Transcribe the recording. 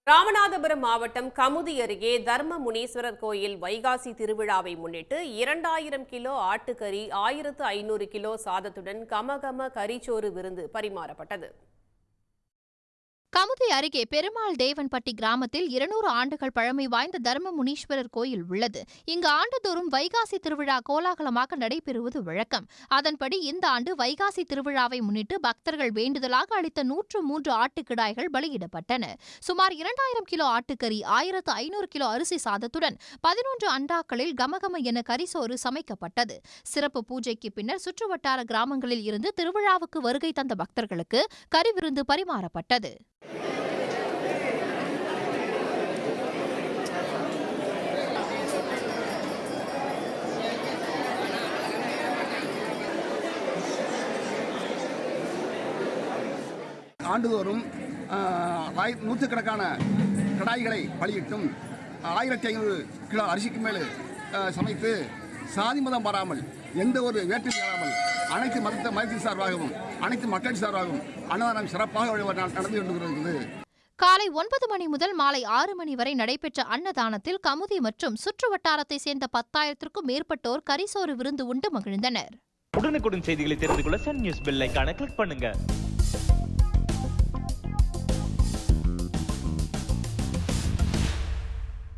ராமநாதபுரம் மாவட்டம் கமுதி அருகே தர்ம முனீஸ்வரர் கோயில் வைகாசி திருவிழாவை முன்னிட்டு 2000 கிலோ ஆட்டுக்கறி 1500 கிலோ சாதத்துடன் கமகம கரிச்சோறு விருந்து பரிமாறப்பட்டது. கமுதி அருகே பெருமாள் தேவன்பட்டி கிராமத்தில் 200 ஆண்டுகள் பழமை வாய்ந்த தர்ம முனீஸ்வரர் கோயில் உள்ளது. இங்கு ஆண்டுதோறும் வைகாசி திருவிழா கோலாகலமாக நடைபெறுவது வழக்கம். அதன்படி இந்த ஆண்டு வைகாசி திருவிழாவை முன்னிட்டு பக்தர்கள் வேண்டுதலாக அளித்த 103 ஆட்டுக்கிடாய்கள் பலியிடப்பட்டன. சுமார் 2000 கிலோ ஆட்டுக்கறி 1500 கிலோ அரிசி சாதத்துடன் 11 அண்டாக்களில் கமகம என கரிசோறு சமைக்கப்பட்டது. சிறப்பு பூஜைக்கு பின்னர் சுற்றுவட்டார கிராமங்களில் இருந்து திருவிழாவுக்கு வருகை தந்த பக்தர்களுக்கு கறி விருந்து பரிமாறப்பட்டது. ஆண்டுதோறும் நூற்றுக்கணக்கான கடாய்களை பலியிட்டும் 1500 கிலோ அரிசிக்கு மேல் சமைத்து சாதி மதம் பாராமல் எந்த ஒரு வேற்றுமை இல்லாமல் அனைத்து மதத்தின் சார்பாகவும் அனைத்து மக்கள் சார்பாகவும் அன்னதானம் சிறப்பாக நடந்து கொண்டிருக்கிறது. காலை 9 மணி முதல் மாலை 6 மணி வரை நடைபெற்ற அன்னதானத்தில் கமுதி மற்றும் சுற்று வட்டாரத்தை சேர்ந்த 10,000க்கும் மேற்பட்டோர் கரிசோறு விருந்து உண்டு மகிழ்ந்தனர். உடனுக்குடன் செய்திகளை தெரிந்து கொள்ள சன் நியூஸ் பெல் ஐகானை கிளிக் பண்ணுங்க.